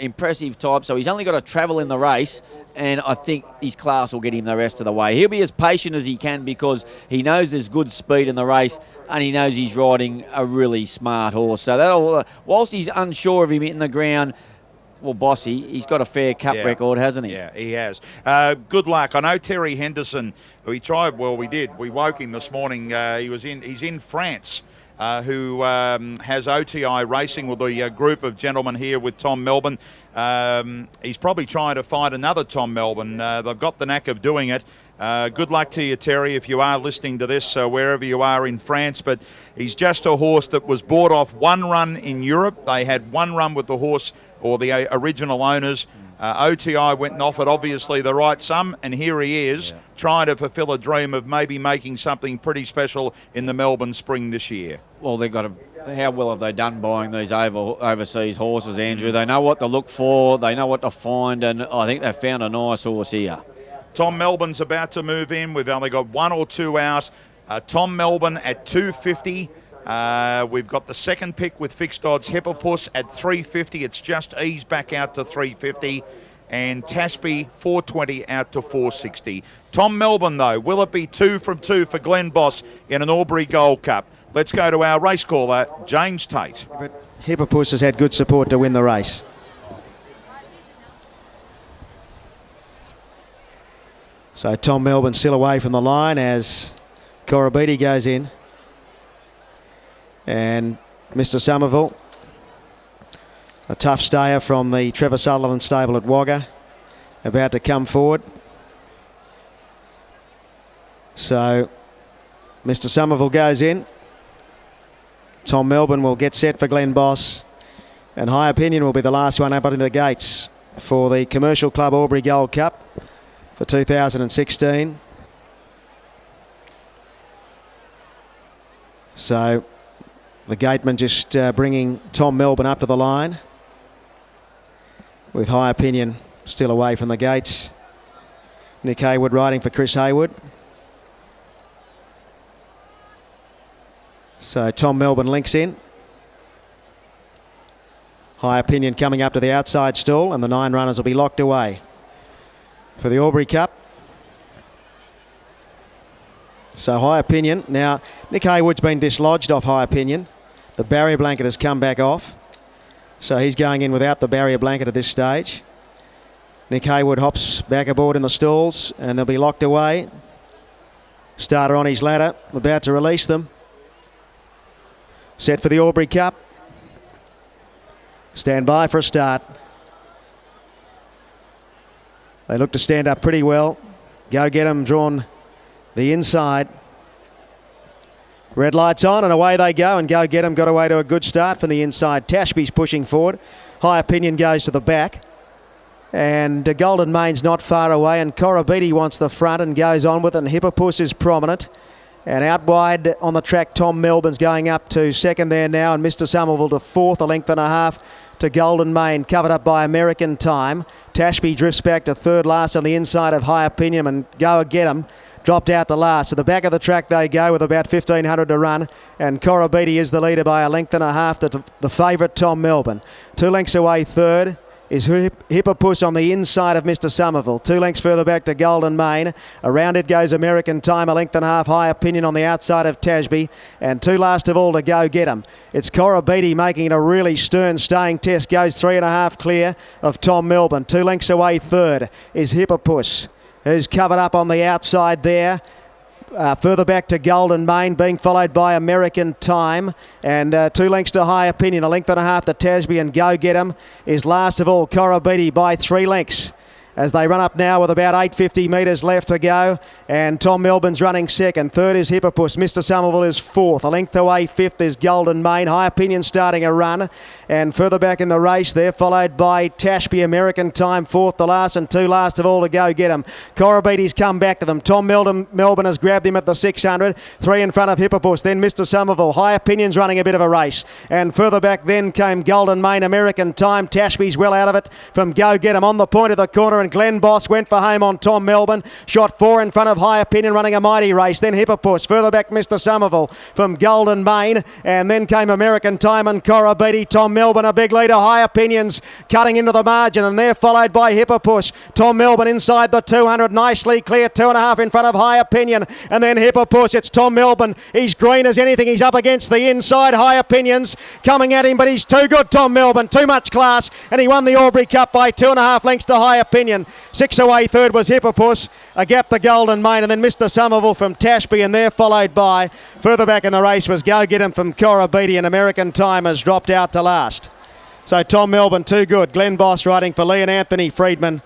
impressive type, so he's only got to travel in the race, and I think his class will get him the rest of the way. He'll be as patient as he can because he knows there's good speed in the race, and he knows he's riding a really smart horse. So that'll, whilst he's unsure of him hitting the ground, well, Bossy, he's got a fair cup record, hasn't he? Yeah, he has. Good luck. I know Terry Henderson, we tried, well, we did. We woke him this morning. He's in France. Who has OTI racing with the group of gentlemen here with Tom Melbourne. He's probably trying to find another Tom Melbourne. They've got the knack of doing it. Good luck to you, Terry, if you are listening to this, wherever you are in France. But he's just a horse that was bought off one run in Europe. They had one run with the horse, or the original owners. OTI went and offered obviously the right sum, and here he is trying to fulfill a dream of maybe making something pretty special in the Melbourne Spring this year. Well, they've got to. How well have they done buying these overseas horses, Andrew? They know what to look for, they know what to find, and I think they've found a nice horse here. Tom Melbourne's about to move in. We've only got one or two out. Tom Melbourne at 250. We've got the second pick with fixed odds, Hippopus at 350. It's just eased back out to 350. And Tasby 420 out to 460. Tom Melbourne, though, will it be 2 from 2 for Glenn Boss in an Albury Gold Cup? Let's go to our race caller, James Tate. But Hippopus has had good support to win the race. So Tom Melbourne still away from the line as Corabetti goes in. And Mr. Somerville, a tough stayer from the Trevor Sutherland stable at Wagga, about to come forward. So Mr. Somerville goes in. Tom Melbourne will get set for Glenn Boss. And High Opinion will be the last one up into the gates for the Commercial Club Albury Gold Cup for 2016. So the gateman just bringing Tom Melbourne up to the line, with High Opinion still away from the gates. Nick Haywood riding for Chris Haywood. So Tom Melbourne links in. High Opinion coming up to the outside stall, and the 9 runners will be locked away for the Albury Cup. So High Opinion. Now, Nick Haywood's been dislodged off High Opinion. The barrier blanket has come back off. So he's going in without the barrier blanket at this stage. Nick Haywood hops back aboard in the stalls, and they'll be locked away. Starter on his ladder, about to release them. Set for the Albury Cup. Stand by for a start. They look to stand up pretty well. Go Get 'em drawn the inside. Red lights on and away they go, and Go Get 'em got away to a good start from the inside. Tashby's pushing forward. High Opinion goes to the back. And Golden Main's not far away, and Corabetti wants the front and goes on with it, and Hippopus is prominent. And out wide on the track, Tom Melbourne's going up to second there now, and Mr. Somerville to fourth, a length and a half to Golden Main, covered up by American Time. Tashby drifts back to third last on the inside of High Opinion, and Go Get 'em dropped out to last. To the back of the track they go with about 1,500 to run, and Corabetti is the leader by a length and a half to the favourite Tom Melbourne. 2 lengths away third is Hippopus on the inside of Mr. Somerville. 2 lengths further back to Golden Main. Around it goes American Time, a length and a half. High Opinion on the outside of Tashby. And 2 last of all to Go Get 'em. It's Corabetti making it a really stern staying test. Goes 3.5 clear of Tom Melbourne. 2 lengths away third is Hippopus, who's covered up on the outside there. Further back to Golden Main, being followed by American Time, and 2 lengths to High Opinion, a length and a half to Tashby, and Go Get 'em is last of all. Corabetti by 3 lengths as they run up now with about 850 metres left to go, and Tom Melbourne's running second. Third is Hippopus. Mr. Somerville is fourth. A length away fifth is Golden Main. High Opinion starting a run, and further back in the race there, followed by Tashby, American Time fourth to last, and 2 last of all to Go Get 'em. Corabetti's come back to them. Tom Melbourne has grabbed him at the 600. 3 in front of Hippopus, then Mr. Somerville. High Opinion's running a bit of a race, and further back then came Golden Main, American Time. Tashby's well out of it from Go Get 'em on the point of the corner, and Glenn Boss went for home on Tom Melbourne. Shot 4 in front of High Opinion, running a mighty race. Then Hippopus, further back Mr. Somerville from Golden Mane, and then came American Time and Cora Beatty. Tom Melbourne a big leader. High Opinions cutting into the margin, and they're followed by Hippopus. Tom Melbourne inside the 200, nicely clear, 2.5 in front of High Opinion, and then Hippopus. It's Tom Melbourne. He's green as anything. He's up against the inside. High Opinions coming at him, but he's too good, Tom Melbourne. Too much class, and he won the Albury Cup by 2.5 lengths to High Opinion. 6 away third was Hippopus, a gap the Golden Mane, and then Mr. Somerville from Tashby, and they're followed by, further back in the race was Go Get Him from Cora Beatty, and American Time has dropped out to last. So Tom Melbourne too good. Glenn Boss riding for Lee and Anthony Friedman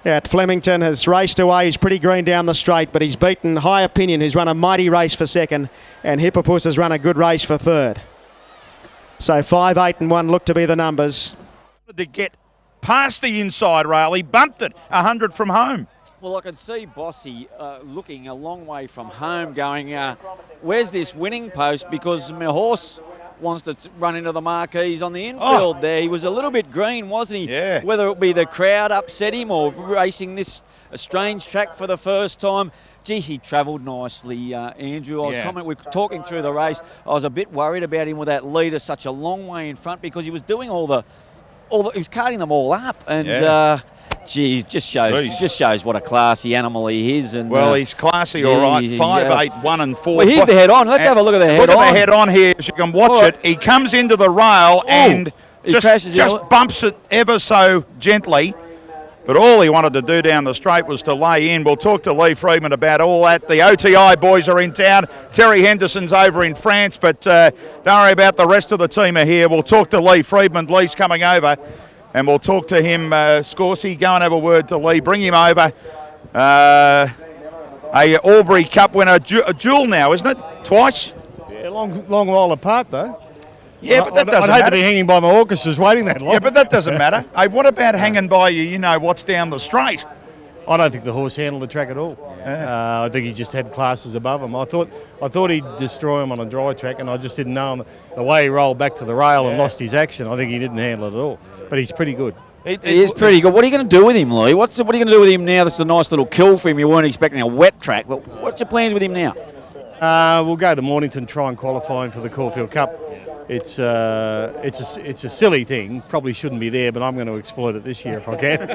at Flemington has raced away. He's pretty green down the straight, but he's beaten High Opinion, who's run a mighty race for second, and Hippopus has run a good race for third. So 5, 8 and 1 look to be the numbers. To get past the inside rail, he bumped it 100 from home. Well, I could see Bossy looking a long way from home going, where's this winning post? Because my horse wants to run into the marquees on the infield there. He was a little bit green, wasn't he? Yeah. Whether it be the crowd upset him or racing this a strange track for the first time. Gee, he travelled nicely, Andrew. We were talking through the race. I was a bit worried about him with that leader such a long way in front because he was doing all the he was carting them all up, and gee, just shows what a classy animal he is. And well, he's classy, all right. 5, 8, 1 and 4. Well, here's the head on. Let's have a look at the head on. Look at the head on here, as you can watch it. He comes into the rail and just bumps it ever so gently. But all he wanted to do down the straight was to lay in. We'll talk to Lee Freeman about all that. The OTI boys are in town. Terry Henderson's over in France, but don't worry about the rest of the team are here. We'll talk to Lee Freeman. Lee's coming over, and we'll talk to him. Scorsy, go and have a word to Lee. Bring him over. A Albury Cup winner, a duel now, isn't it? Twice? Yeah, long while apart, though. Yeah, but that doesn't matter. I'd hate to be hanging by my orchestras waiting that long. Yeah, but that doesn't matter. Hey, what about hanging by you know what's down the straight? I don't think the horse handled the track at all. Yeah. I think he just had classes above him. I thought he'd destroy him on a dry track, and I just didn't know the way he rolled back to the rail and lost his action. I think he didn't handle it at all. But he's pretty good. He is pretty good. What are you going to do with him, Lee? What are you going to do with him now? That's a nice little kill for him. You weren't expecting a wet track. But what's your plans with him now? We'll go to Mornington, try and qualify him for the Caulfield Cup. It's a silly thing. Probably shouldn't be there, but I'm going to exploit it this year if I can.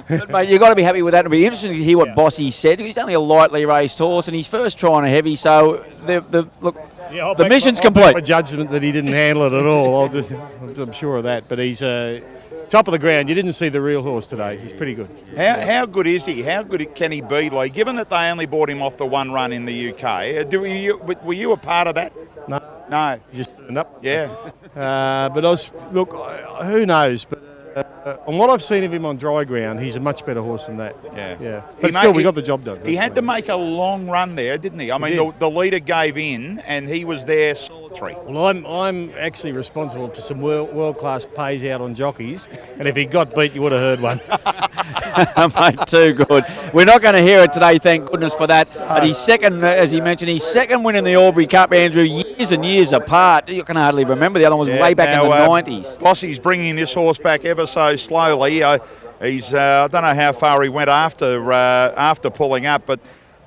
But, mate, you've got to be happy with that. It'll be interesting to hear what Bossy said. He's only a lightly raced horse, and he's first trying a heavy, so the mission's complete. A judgment that he didn't handle it at all. I'm sure of that. But he's top of the ground. You didn't see the real horse today. He's pretty good. How good is he? How good can he be, Lee? Given that they only bought him off the one run in the UK, were you a part of that? No. You just turned up. Yeah. But who knows? But on what I've seen of him on dry ground, he's a much better horse than that. Yeah. But still, we got the job done. He had to make a long run there, didn't he? I mean, the leader gave in, and he was there solitary. Well, I'm actually responsible for some world-class pays out on jockeys, and if he got beat, you would have heard one. Mate, too good. We're not going to hear it today, thank goodness for that. But he's second, as he mentioned, he's second win in the Albury Cup, Andrew, years and years apart. You can hardly remember. The other one was way back in the 90s. Bossy's bringing this horse back ever so slowly. I don't know how far he went after pulling up, but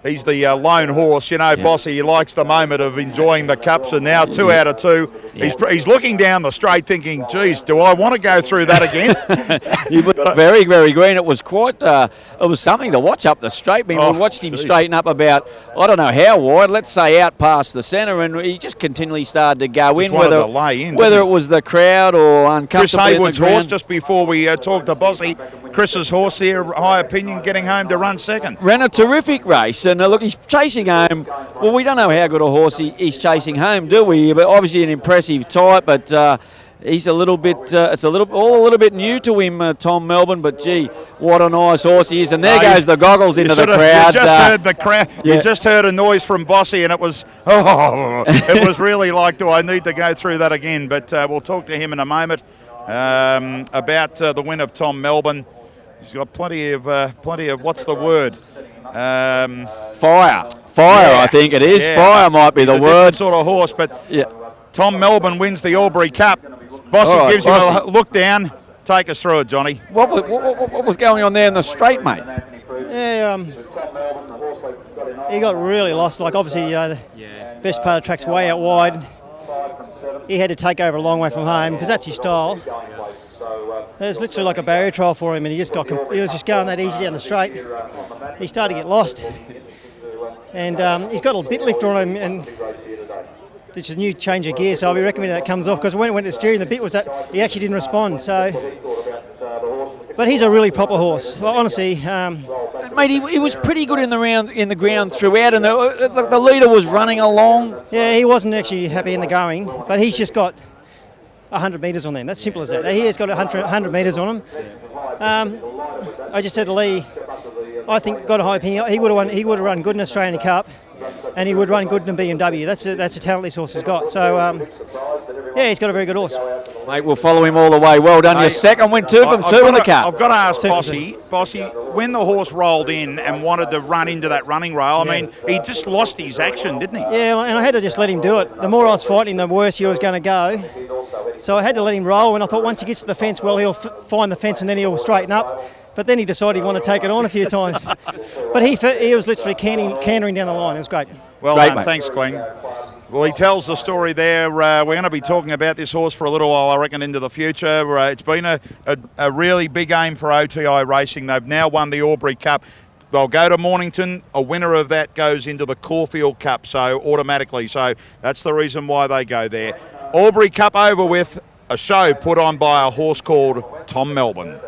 he's the lone horse. You know, Bossy, he likes the moment of enjoying the cups, and now 2 out of 2. Yeah. He's looking down the straight thinking, geez, do I want to go through that again? He was very, very green. It was quite, it was something to watch up the straight. I mean, we watched him straighten up about, I don't know how wide, let's say out past the centre, and he just continually started to go in, whether it was the crowd or uncomfortable. Chris Haywood's horse, just before we talked to Bossy, Chris's horse here, High Opinion, getting home to run second. Ran a terrific race. And look, he's chasing home. Well, we don't know how good a horse he's chasing home, do we? But obviously an impressive type. But he's a little bit. It's a little bit new to him, Tom Melbourne. But gee, what a nice horse he is! And there goes the goggles into the crowd. You just heard the crowd. You just heard a noise from Bossy, and it was it was really like, do I need to go through that again? But we'll talk to him in a moment about the win of Tom Melbourne. He's got plenty of what's the word? Fire, I think it is. Yeah. Fire might be the word. Sort of horse, but Tom Melbourne wins the Albury Cup. Bossy gives him a look down. Take us through it, Johnny. What was going on there in the straight, mate? Yeah, he got really lost. Like, obviously, the best part of the track's way out wide. He had to take over a long way from home because that's his style. It was literally like a barrier trial for him, and he was just going that easy down the straight. He started to get lost, and he's got a bit lifter on him, and it's a new change of gear, so I'll be recommending that comes off, because when it went to steering, the bit was that he actually didn't respond. So, but he's a really proper horse. Well, honestly, mate, he was pretty good in the ground throughout, and the leader was running along. Yeah, he wasn't actually happy in the going, but he's just got 100 metres on them. That's simple as that. He has got 100 metres on him. I just said to Lee, I think, got a high opinion. He would have run good in Australian Cup, and he would run good in a BMW. That's a talent this horse has got. So, yeah, he's got a very good horse. Mate, we'll follow him all the way. Well done. Your second win, 2 from 2 in the Cup. I've got to ask Bossy, when the horse rolled in and wanted to run into that running rail, I mean, he just lost his action, didn't he? Yeah, and I had to just let him do it. The more I was fighting, the worse he was going to go. So I had to let him roll, and I thought once he gets to the fence, well, he'll find the fence and then he'll straighten up. But then he decided he wanted to take it on a few times. But he was literally cantering down the line. It was great. Well Great, done. mate. Thanks, Glenn. Well, he tells the story there. We're going to be talking about this horse for a little while, I reckon, into the future. It's been a really big aim for OTI Racing. They've now won the Albury Cup. They'll go to Mornington. A winner of that goes into the Caulfield Cup, so automatically. So that's the reason why they go there. Albury Cup over with, a show put on by a horse called Tom Melbourne.